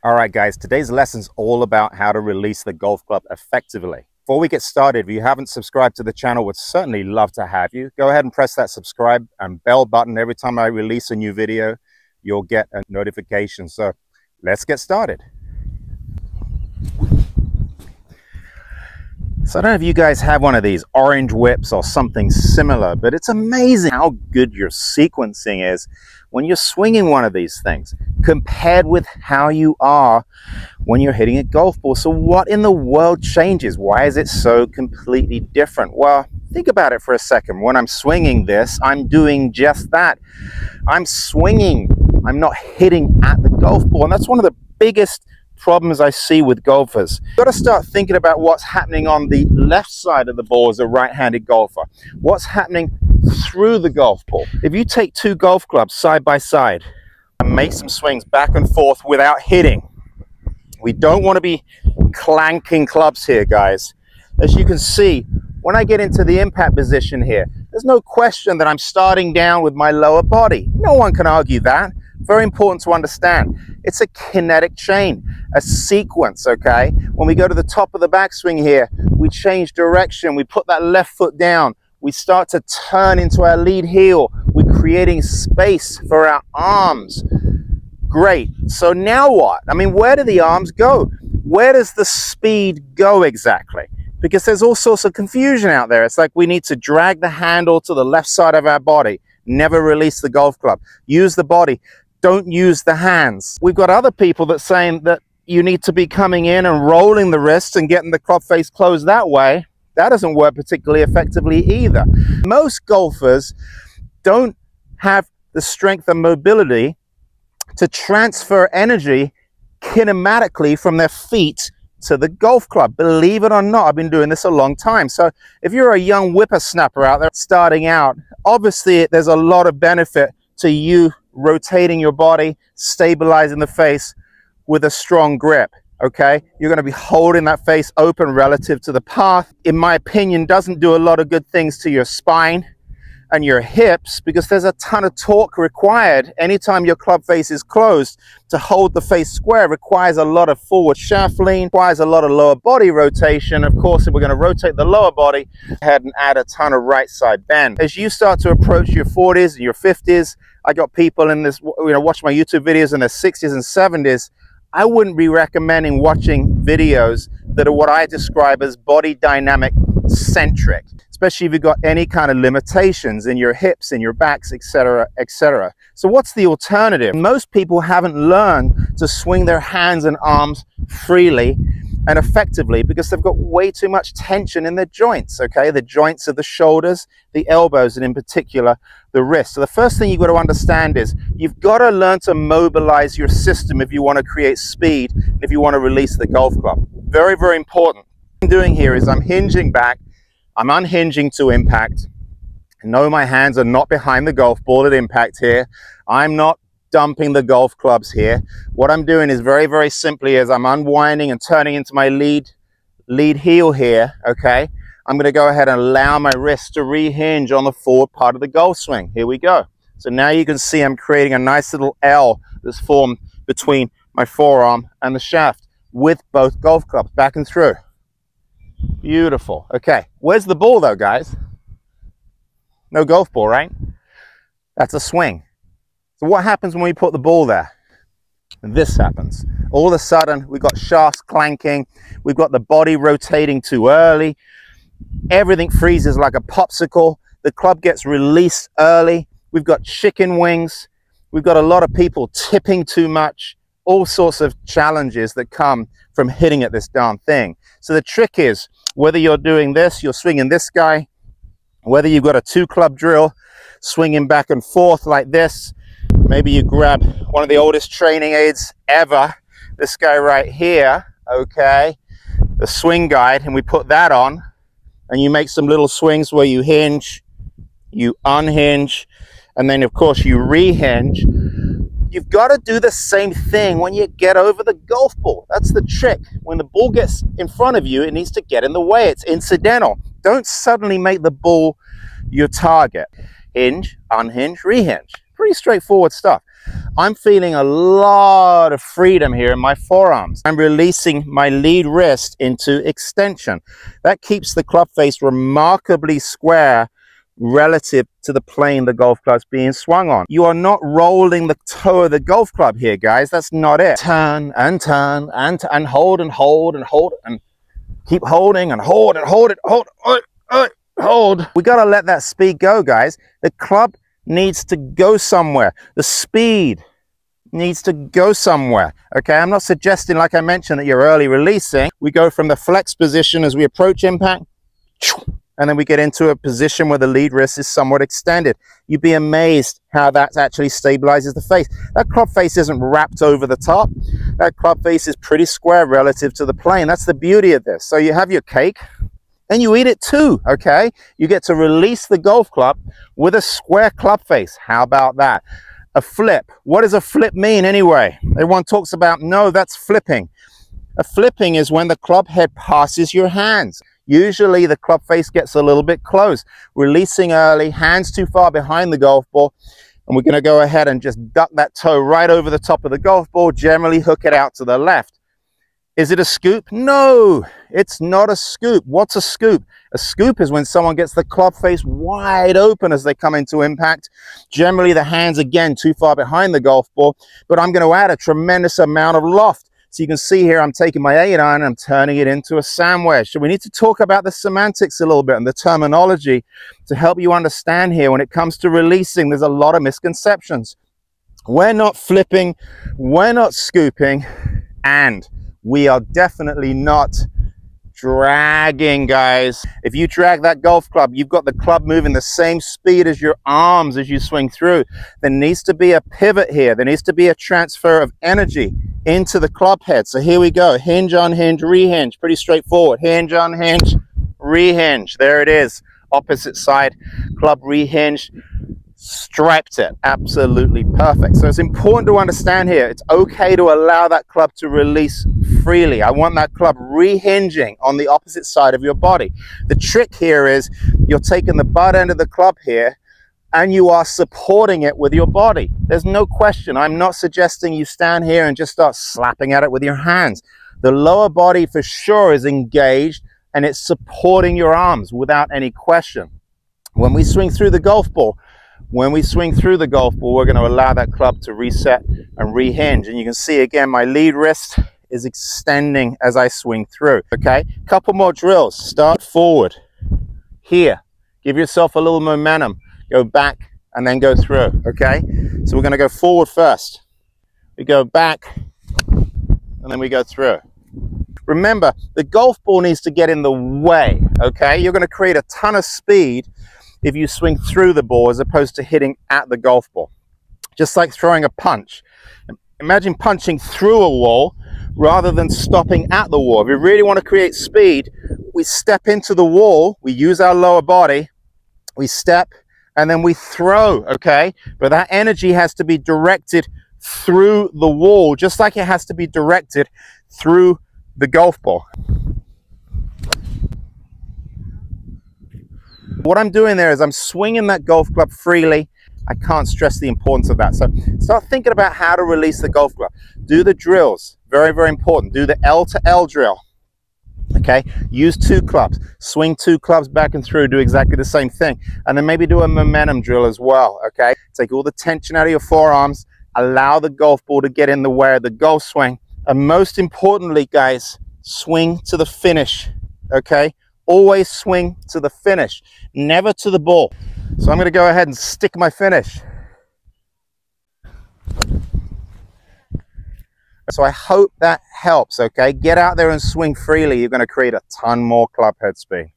All right, guys, today's lesson's all about how to release the golf club effectively. Before we get started, if you haven't subscribed to the channel, would certainly love to have you. Go ahead and press that subscribe and bell button. Every time I release a new video, you'll get a notification. So let's get started. So I don't know if you guys have one of these orange whips or something similar, but it's amazing how good your sequencing is when you're swinging one of these things compared with how you are when you're hitting a golf ball. So what in the world changes? Why is it so completely different? Well, think about it for a second. When I'm swinging this, I'm doing just that. I'm swinging. I'm not hitting at the golf ball. And that's one of the biggest problems I see with golfers. You've got to start thinking about what's happening on the left side of the ball as a right-handed golfer. What's happening through the golf ball. If you take two golf clubs side by side and make some swings back and forth without hitting, we don't want to be clanking clubs here, guys. As you can see, when I get into the impact position here, there's no question that I'm starting down with my lower body. No one can argue that. Very important to understand. It's a kinetic chain, a sequence, okay? When we go to the top of the backswing here, we change direction, we put that left foot down, we start to turn into our lead heel, we're creating space for our arms. Great. So now what? I mean, where do the arms go? Where does the speed go exactly? Because there's all sorts of confusion out there. It's like we need to drag the handle to the left side of our body, never release the golf club, use the body. Don't use the hands. We've got other people that saying that you need to be coming in and rolling the wrists and getting the club face closed that way. That doesn't work particularly effectively either. Most golfers don't have the strength and mobility to transfer energy kinematically from their feet to the golf club. Believe it or not, I've been doing this a long time. So if you're a young whippersnapper out there starting out, obviously there's a lot of benefit to you rotating your body, stabilizing the face with a strong grip, okay? You're going to be holding that face open relative to the path. In my opinion, doesn't do a lot of good things to your spine and your hips because there's a ton of torque required anytime your club face is closed. To hold the face square requires a lot of forward shaft lean, requires a lot of lower body rotation. Of course, if we're going to rotate the lower body, go ahead and add a ton of right side bend. As you start to approach your 40s and your 50s, I got people in this, watch my YouTube videos in their 60s and 70s. I wouldn't be recommending watching videos that are what I describe as body dynamic centric, especially if you've got any kind of limitations in your hips, in your backs, etc., etc. So what's the alternative? Most people haven't learned to swing their hands and arms freely and effectively because they've got way too much tension in their joints, okay? The joints of the shoulders, the elbows, and in particular, the wrists. So the first thing you've got to understand is you've got to learn to mobilize your system if you want to create speed, if you want to release the golf club. Very, very important. What I'm doing here is I'm hinging back, I'm unhinging to impact. No, my hands are not behind the golf ball at impact here. I'm not dumping the golf clubs here. What I'm doing is very, very simply is I'm unwinding and turning into my lead heel here, okay? I'm going to go ahead and allow my wrist to rehinge on the forward part of the golf swing. Here we go. So now you can see I'm creating a nice little L that's formed between my forearm and the shaft with both golf clubs back and through. Beautiful. Okay, where's the ball though, guys? No golf ball, right? That's a swing. So what happens when we put the ball there? This happens. All of a sudden, we've got shafts clanking. We've got the body rotating too early. Everything freezes like a popsicle. The club gets released early. We've got chicken wings. We've got a lot of people tipping too much. All sorts of challenges that come from hitting at this darn thing. So the trick is, whether you're doing this, you're swinging this guy, whether you've got a two club drill, swinging back and forth like this, maybe you grab one of the oldest training aids ever, this guy right here, okay, the swing guide, and we put that on, and you make some little swings where you hinge, you unhinge, and then of course you rehinge. You've got to do the same thing when you get over the golf ball. That's the trick. When the ball gets in front of you, it needs to get in the way. It's incidental. Don't suddenly make the ball your target. Hinge, unhinge, rehinge. Pretty straightforward stuff. I'm feeling a lot of freedom here in my forearms. I'm releasing my lead wrist into extension. That keeps the club face remarkably square relative to the plane the golf club's being swung on. You are not rolling the toe of the golf club here, guys. That's not it. Turn and turn and hold and hold and hold and keep holding and hold and hold it, hold. We got to let that speed go, guys. The club needs to go somewhere. The speed needs to go somewhere. Okay, I'm not suggesting, like I mentioned, that you're early releasing. We go from the flex position as we approach impact, and then we get into a position where the lead wrist is somewhat extended. You'd be amazed how that actually stabilizes the face. That club face isn't wrapped over the top. That club face is pretty square relative to the plane. That's the beauty of this. So you have your cake and you eat it too, okay? You get to release the golf club with a square club face. How about that? A flip. What does a flip mean anyway? Everyone talks about, no, that's flipping. A flipping is when the club head passes your hands. Usually the club face gets a little bit close. Releasing early, hands too far behind the golf ball, and we're going to go ahead and just duck that toe right over the top of the golf ball, generally hook it out to the left. Is it a scoop? No, it's not a scoop. What's a scoop? A scoop is when someone gets the club face wide open as they come into impact. Generally the hands, again, too far behind the golf ball, but I'm going to add a tremendous amount of loft. So you can see here I'm taking my 8-iron and I'm turning it into a sand wedge. So we need to talk about the semantics a little bit and the terminology to help you understand here. When it comes to releasing, there's a lot of misconceptions. We're not flipping, we're not scooping, and we are definitely not dragging, guys. If you drag that golf club, you've got the club moving the same speed as your arms as you swing through. There needs to be a pivot here. There needs to be a transfer of energy into the club head. So here we go. Hinge on hinge, rehinge. Pretty straightforward. Hinge on hinge, rehinge. There it is. Opposite side, club rehinge. Striped it. Absolutely perfect. So it's important to understand here, it's okay to allow that club to release freely. I want that club rehinging on the opposite side of your body. The trick here is you're taking the butt end of the club here and you are supporting it with your body. There's no question. I'm not suggesting you stand here and just start slapping at it with your hands. The lower body for sure is engaged and it's supporting your arms without any question. When we swing through the golf ball, we're going to allow that club to reset and rehinge. And you can see again, my lead wrist is extending as I swing through. Okay, couple more drills. Start forward here. Give yourself a little momentum. Go back and then go through. Okay, so we're going to go forward first. We go back and then we go through. Remember, the golf ball needs to get in the way. Okay, you're going to create a ton of speed if you swing through the ball as opposed to hitting at the golf ball. Just like throwing a punch. Imagine punching through a wall rather than stopping at the wall. If we really want to create speed, we step into the wall, we use our lower body, we step, and then we throw, okay? But that energy has to be directed through the wall, just like it has to be directed through the golf ball. What I'm doing there is I'm swinging that golf club freely. I can't stress the importance of that. So start thinking about how to release the golf club. Do the drills. Very, very important. Do the L to L drill. Okay, use 2 clubs. Swing 2 clubs back and through. Do exactly the same thing. And then maybe do a momentum drill as well. Okay, take all the tension out of your forearms. Allow the golf ball to get in the way of the golf swing. And most importantly, guys, swing to the finish. Okay, always swing to the finish, never to the ball. So I'm going to go ahead and stick my finish. So I hope that helps, okay? Get out there and swing freely. You're going to create a ton more club head speed.